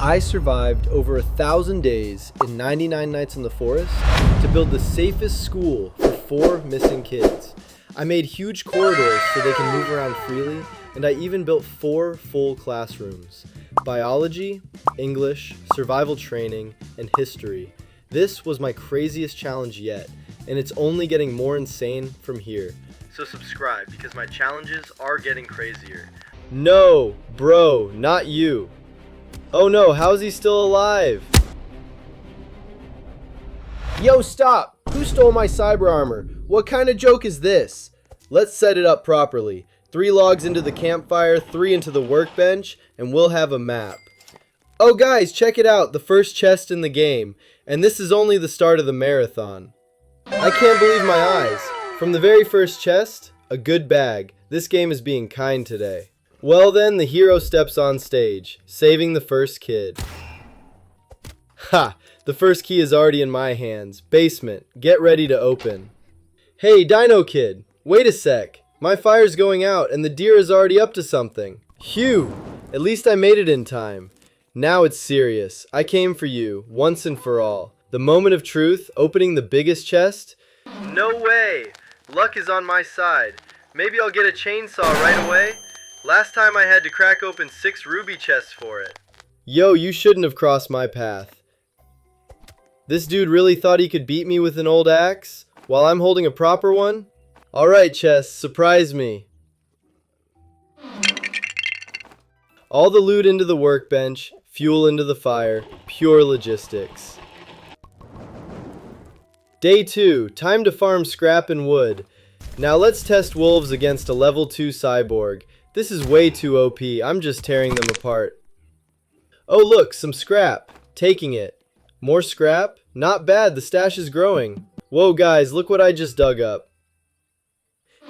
I survived over 1,000 days in 99 nights in the forest to build the safest school for 4 missing kids. I made huge corridors so they can move around freely, and I even built 4 full classrooms: biology, English, survival training, and history. This was my craziest challenge yet, and it's only getting more insane from here. So subscribe, because my challenges are getting crazier. No, bro, not you. Oh no, how's he still alive? Yo, stop! Who stole my cyber armor? What kind of joke is this? Let's set it up properly. 3 logs into the campfire, 3 into the workbench, and we'll have a map. Oh guys, check it out, the first chest in the game. And this is only the start of the marathon. I can't believe my eyes. From the very first chest, a good bag. This game is being kind today. Well then, the hero steps on stage, saving the first kid. Ha! The first key is already in my hands. Basement, get ready to open. Hey, Dino Kid, wait a sec. My fire's going out and the deer is already up to something. Phew! At least I made it in time. Now it's serious. I came for you, once and for all. The moment of truth, opening the biggest chest. No way! Luck is on my side. Maybe I'll get a chainsaw right away. Last time I had to crack open 6 ruby chests for it. Yo, you shouldn't have crossed my path. This dude really thought he could beat me with an old axe, while I'm holding a proper one? Alright, chest, surprise me. All the loot into the workbench, fuel into the fire, pure logistics. Day 2, time to farm scrap and wood. Now let's test wolves against a level 2 cyborg. This is way too OP, I'm just tearing them apart. Oh look, some scrap. Taking it. More scrap? Not bad, the stash is growing. Whoa guys, look what I just dug up.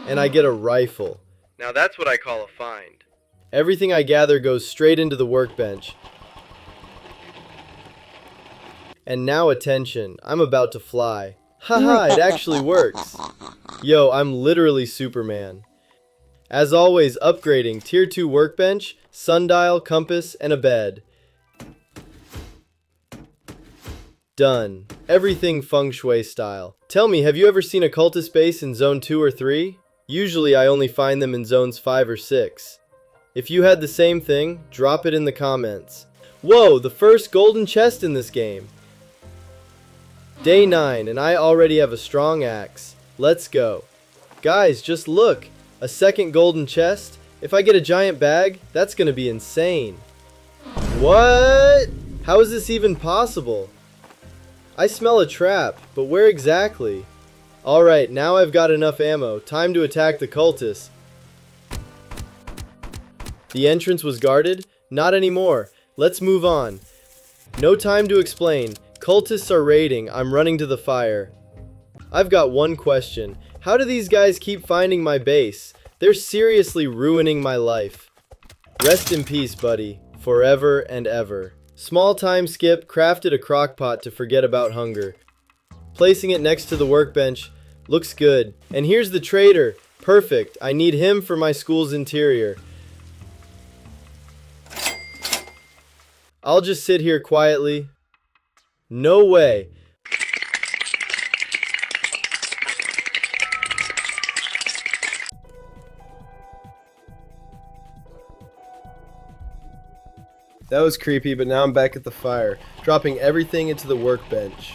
And I get a rifle. Now that's what I call a find. Everything I gather goes straight into the workbench. And now attention, I'm about to fly. Haha, it actually works. Yo, I'm literally Superman. As always, upgrading, tier 2 workbench, sundial, compass, and a bed. Done. Everything feng shui style. Tell me, have you ever seen a cultist base in zone 2 or 3? Usually I only find them in zones 5 or 6. If you had the same thing, drop it in the comments. Whoa, the first golden chest in this game. Day 9, and I already have a strong axe. Let's go. Guys, just look. A second golden chest? If I get a giant bag, that's gonna be insane. What? How is this even possible? I smell a trap, but where exactly? Alright, now I've got enough ammo. Time to attack the cultists. The entrance was guarded? Not anymore. Let's move on. No time to explain. Cultists are raiding. I'm running to the fire. I've got one question. How do these guys keep finding my base? They're seriously ruining my life. Rest in peace, buddy. Forever and ever. Small time skip, crafted a crock pot to forget about hunger. Placing it next to the workbench. Looks good. And here's the trader. Perfect. I need him for my school's interior. I'll just sit here quietly. No way. That was creepy, but now I'm back at the fire, dropping everything into the workbench.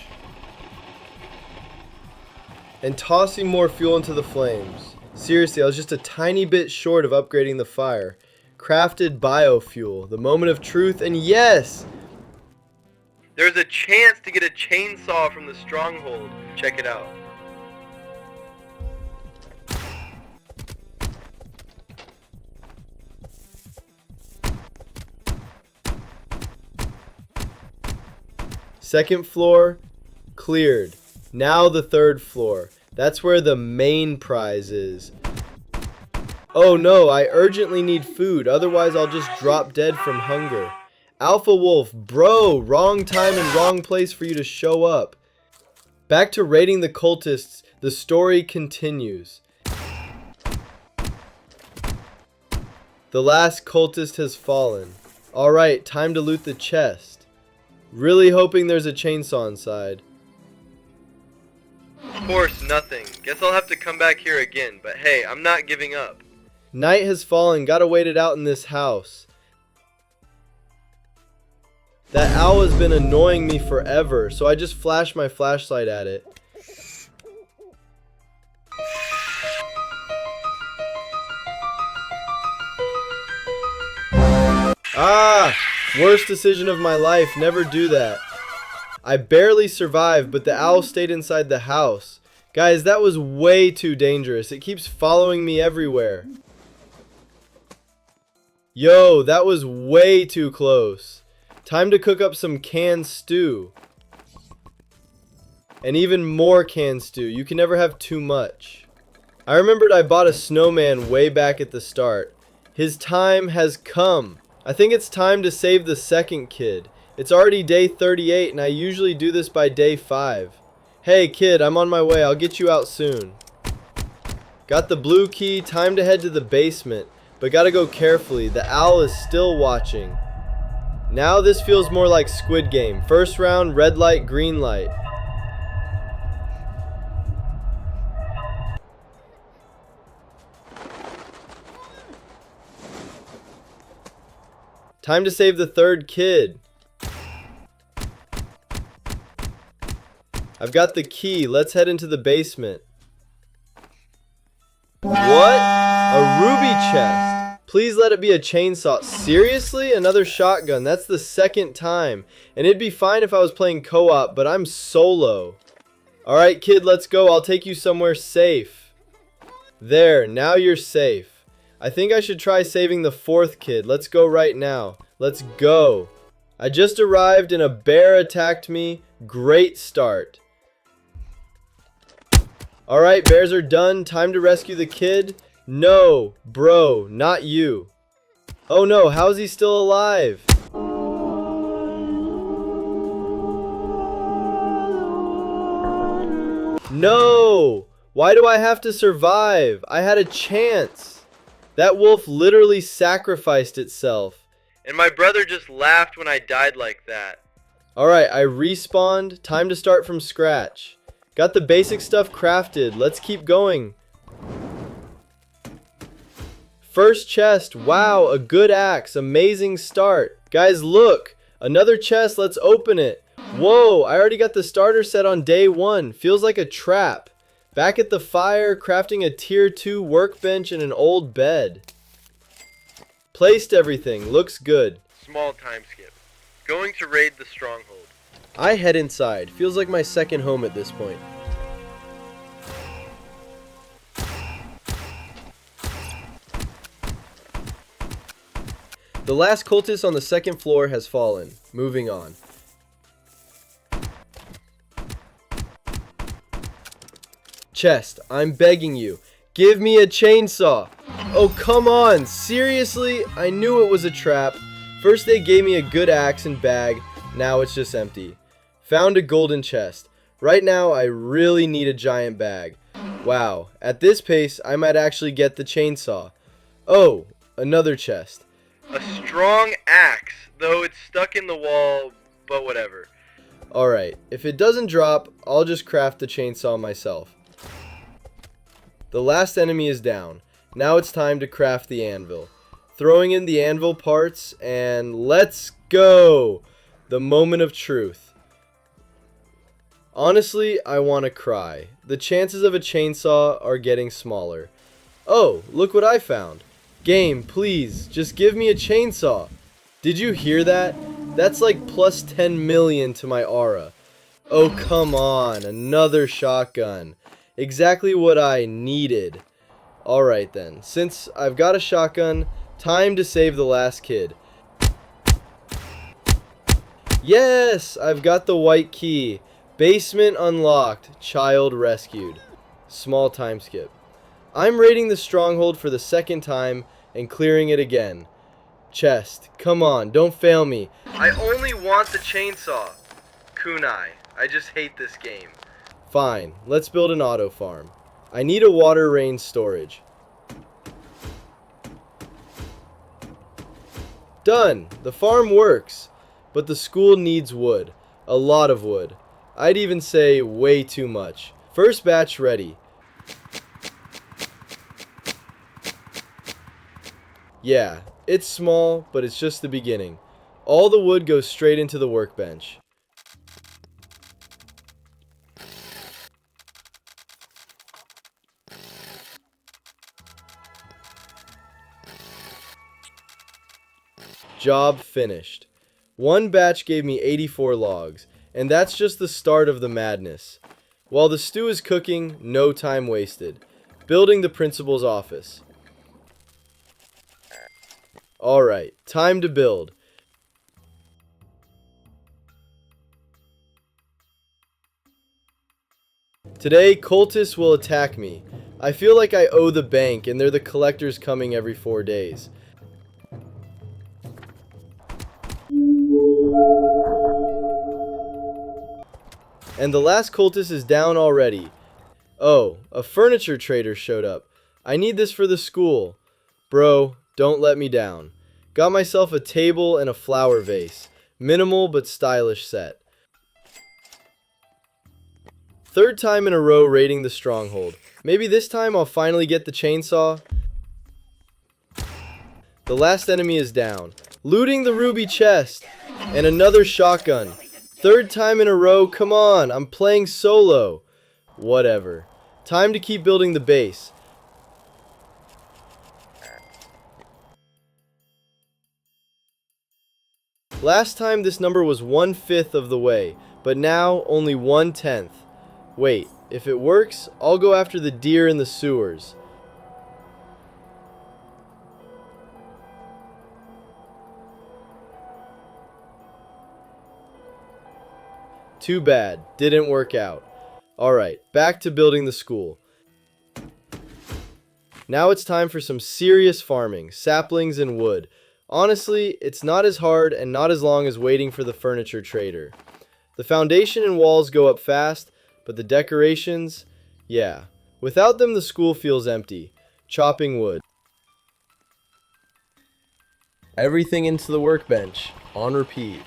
And tossing more fuel into the flames. Seriously, I was just a tiny bit short of upgrading the fire. Crafted biofuel, the moment of truth, and yes! There's a chance to get a chainsaw from the stronghold. Check it out. Second floor, cleared. Now the third floor. That's where the main prize is. Oh no, I urgently need food, otherwise I'll just drop dead from hunger. Alpha Wolf, bro, wrong time and wrong place for you to show up. Back to raiding the cultists, the story continues. The last cultist has fallen. Alright, time to loot the chest. Really hoping there's a chainsaw inside. Of course, nothing. Guess I'll have to come back here again, but hey, I'm not giving up. Night has fallen, gotta wait it out in this house. That owl has been annoying me forever, so I just flashed my flashlight at it. Ah! Worst decision of my life, never do that. I barely survived, but the owl stayed inside the house. Guys, that was way too dangerous. It keeps following me everywhere. Yo, that was way too close. Time to cook up some canned stew. And even more canned stew. You can never have too much. I remembered I bought a snowman way back at the start. His time has come. I think it's time to save the second kid. It's already day 38 and I usually do this by day 5. Hey kid, I'm on my way. I'll get you out soon. Got the blue key. Time to head to the basement. But gotta go carefully. The owl is still watching. Now this feels more like Squid Game. First round, red light, green light. Time to save the third kid. I've got the key. Let's head into the basement. What? A ruby chest. Please let it be a chainsaw. Seriously? Another shotgun. That's the second time. And it'd be fine if I was playing co-op, but I'm solo. Alright kid, let's go. I'll take you somewhere safe. There, now you're safe. I think I should try saving the fourth kid. Let's go right now. Let's go. I just arrived and a bear attacked me. Great start. Alright, bears are done. Time to rescue the kid. No, bro, not you. Oh no, how is he still alive? No! Why do I have to survive? I had a chance. That wolf literally sacrificed itself. And my brother just laughed when I died like that. Alright, I respawned. Time to start from scratch. Got the basic stuff crafted. Let's keep going. First chest. Wow, a good axe. Amazing start. Guys, look. Another chest. Let's open it. Whoa, I already got the starter set on day 1. Feels like a trap. Back at the fire, crafting a tier 2 workbench and an old bed. Placed everything. Looks good. Small time skip. Going to raid the stronghold. I head inside. Feels like my second home at this point. The last cultist on the second floor has fallen. Moving on. Chest, I'm begging you. Give me a chainsaw. Oh, come on. Seriously? I knew it was a trap. First they gave me a good axe and bag. Now it's just empty. Found a golden chest. Right now I really need a giant bag. Wow. At this pace, I might actually get the chainsaw. Oh, another chest. A strong axe, though it's stuck in the wall, but whatever. Alright, if it doesn't drop, I'll just craft the chainsaw myself. The last enemy is down. Now it's time to craft the anvil. Throwing in the anvil parts, and let's go! The moment of truth. Honestly, I want to cry. The chances of a chainsaw are getting smaller. Oh, look what I found. Game, please, just give me a chainsaw. Did you hear that? That's like plus 10 million to my aura. Oh, come on, another shotgun. Exactly what I needed. Alright then, since I've got a shotgun, time to save the last kid. Yes, I've got the white key. Basement unlocked, child rescued. Small time skip. I'm raiding the stronghold for the second time and clearing it again. Chest, come on, don't fail me. I only want the chainsaw. Kunai, I just hate this game. Fine, let's build an auto farm. I need a water range storage. Done! The farm works. But the school needs wood. A lot of wood. I'd even say way too much. First batch ready. Yeah, it's small, but it's just the beginning. All the wood goes straight into the workbench. Job finished. One batch gave me 84 logs, and that's just the start of the madness. While the stew is cooking, no time wasted. Building the principal's office. Alright, time to build. Today, cultists will attack me. I feel like I owe the bank and they're the collectors coming every 4 days. And the last cultist is down already. Oh, a furniture trader showed up. I need this for the school. Bro, don't let me down. Got myself a table and a flower vase. Minimal but stylish set. Third time in a row raiding the stronghold. Maybe this time I'll finally get the chainsaw. The last enemy is down. Looting the ruby chest. And another shotgun. Third time in a row, come on, I'm playing solo. Whatever. Time to keep building the base. Last time this number was 1/5 of the way, but now only 1/10. Wait, if it works, I'll go after the deer in the sewers. Too bad, didn't work out. Alright, back to building the school. Now it's time for some serious farming, saplings and wood. Honestly, it's not as hard and not as long as waiting for the furniture trader. The foundation and walls go up fast, but the decorations, yeah. Without them the school feels empty. Chopping wood. Everything into the workbench, on repeat.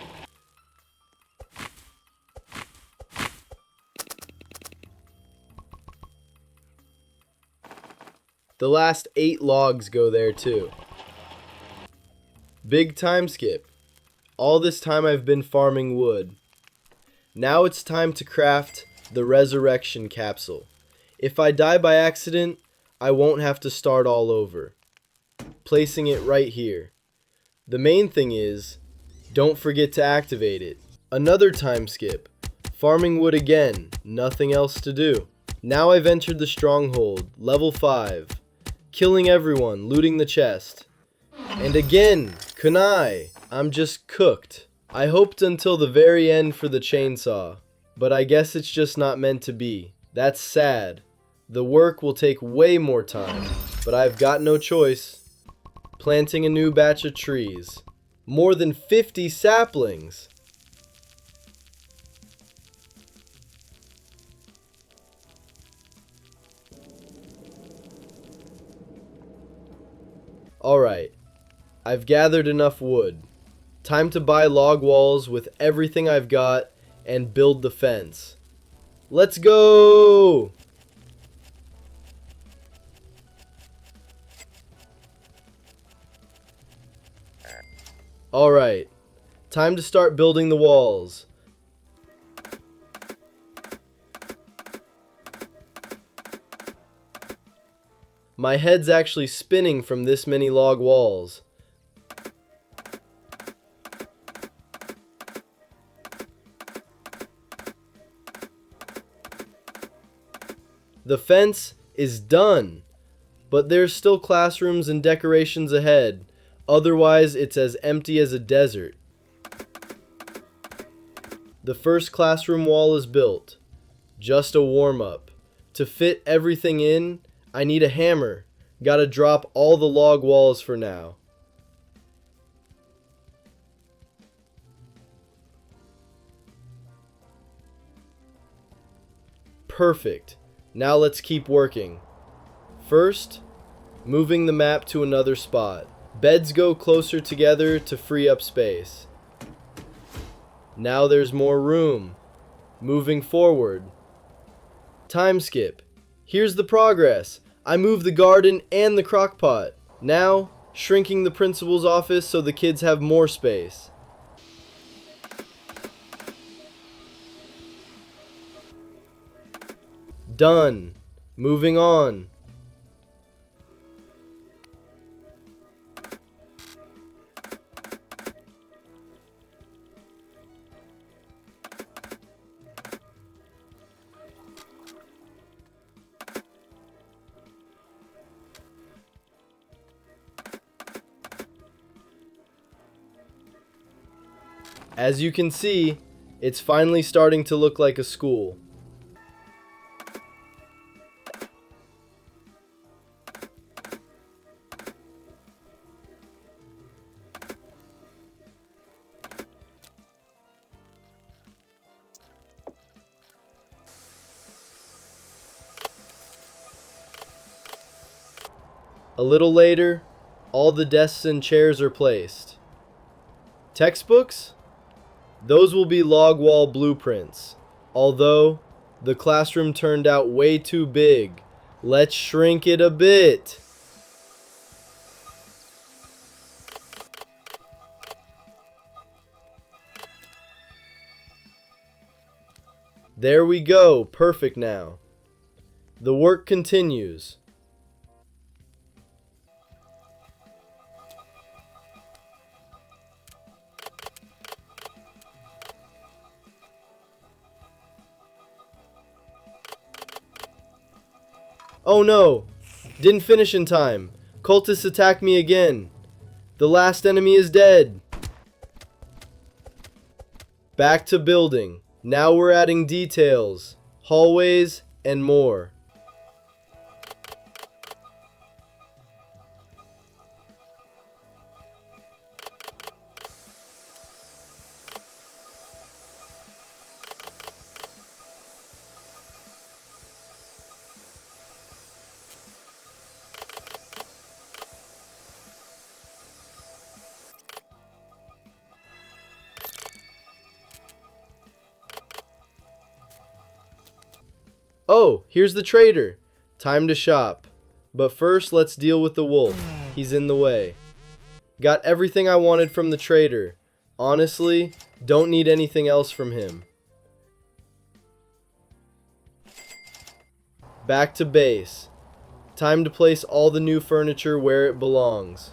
The last 8 logs go there too. Big time skip. All this time I've been farming wood. Now it's time to craft the resurrection capsule. If I die by accident, I won't have to start all over. Placing it right here. The main thing is, don't forget to activate it. Another time skip. Farming wood again, nothing else to do. Now I've entered the stronghold, level 5. Killing everyone, looting the chest. And again, kunai, I'm just cooked. I hoped until the very end for the chainsaw, but I guess it's just not meant to be. That's sad. The work will take way more time, but I've got no choice. Planting a new batch of trees. More than 50 saplings. Alright, I've gathered enough wood. Time to buy log walls with everything I've got and build the fence. Let's go! Alright, time to start building the walls. My head's actually spinning from this many log walls. The fence is done, but there's still classrooms and decorations ahead. Otherwise, it's as empty as a desert. The first classroom wall is built. Just a warm-up. To fit everything in, I need a hammer. Gotta drop all the log walls for now. Perfect. Now let's keep working. First, moving the map to another spot. Beds go closer together to free up space. Now there's more room. Moving forward. Time skip. Here's the progress. I moved the garden and the crock pot. Now, shrinking the principal's office so the kids have more space. Done. Moving on. As you can see, it's finally starting to look like a school. A little later, all the desks and chairs are placed. Textbooks? Those will be log wall blueprints. Although, the classroom turned out way too big. Let's shrink it a bit. There we go, perfect now. The work continues. Oh no! Didn't finish in time. Cultists attack me again. The last enemy is dead. Back to building. Now we're adding details, hallways, and more. Oh, here's the trader. Time to shop. But first, let's deal with the wolf. He's in the way. Got everything I wanted from the trader. Honestly, don't need anything else from him. Back to base. Time to place all the new furniture where it belongs.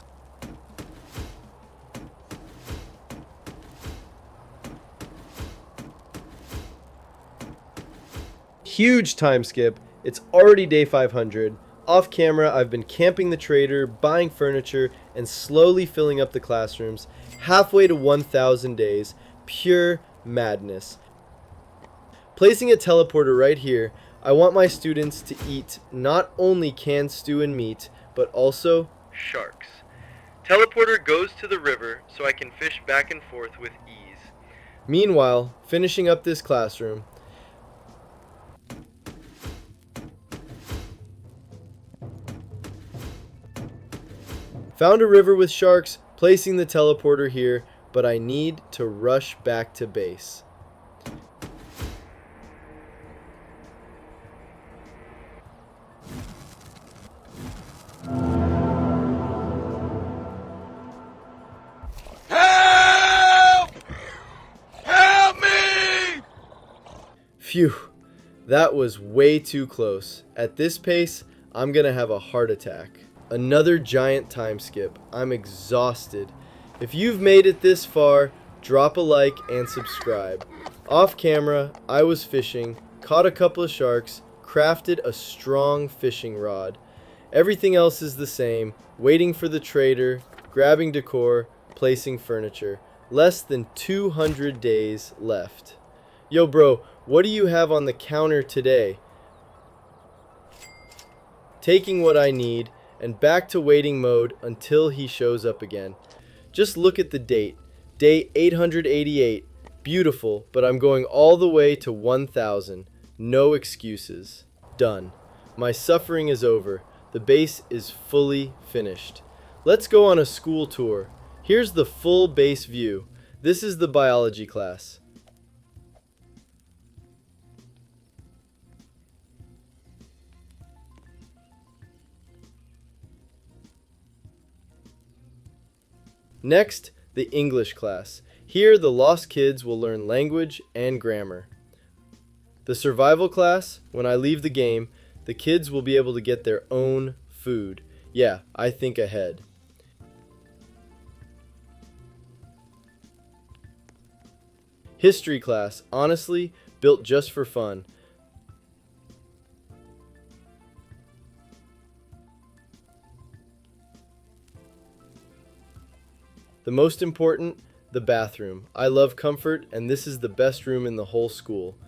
Huge time skip. It's already day 500. Off camera, I've been camping the trader, buying furniture, and slowly filling up the classrooms. Halfway to 1,000 days. Pure madness. Placing a teleporter right here, I want my students to eat not only canned stew and meat, but also Sharks. Teleporter goes to the river so I can fish back and forth with ease. Meanwhile, finishing up this classroom, found a river with sharks, placing the teleporter here, but I need to rush back to base. Help! Help me! Phew, that was way too close. At this pace, I'm gonna have a heart attack. Another giant time skip. I'm exhausted. If you've made it this far, drop a like and subscribe. Off camera, I was fishing, caught a couple of sharks, crafted a strong fishing rod. Everything else is the same, waiting for the trader, grabbing decor, placing furniture. Less than 200 days left. Yo bro, what do you have on the counter today? Taking what I need, and back to waiting mode until he shows up again. Just look at the date. Day 888. Beautiful, but I'm going all the way to 1,000. No excuses. Done. My suffering is over. The base is fully finished. Let's go on a school tour. Here's the full base view. This is the biology class. Next, the English class. Here, the lost kids will learn language and grammar. The survival class, when I leave the game, the kids will be able to get their own food. Yeah, I think ahead. History class, honestly, built just for fun. The most important, the bathroom. I love comfort, and this is the best room in the whole school.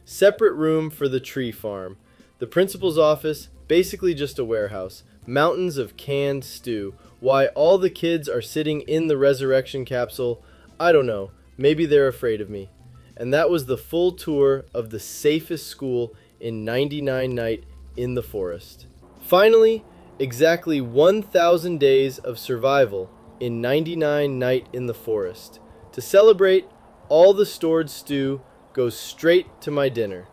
Separate room for the tree farm. The principal's office, basically just a warehouse. Mountains of canned stew. Why all the kids are sitting in the resurrection capsule, I don't know. Maybe they're afraid of me. And that was the full tour of the safest school in 99 Night in the Forest. Finally, exactly 1,000 days of survival in 99 Night in the Forest. To celebrate, all the stored stew goes straight to my dinner.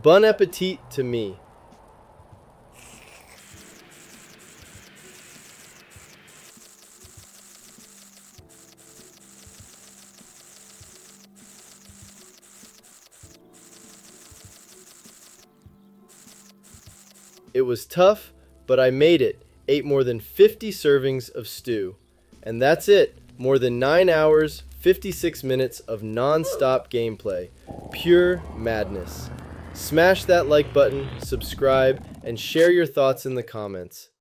Bon appetit to me. It was tough, but I made it. Ate more than 50 servings of stew. And that's it. More than 9 hours, 56 minutes of non-stop gameplay. Pure madness. Smash that like button, subscribe, and share your thoughts in the comments.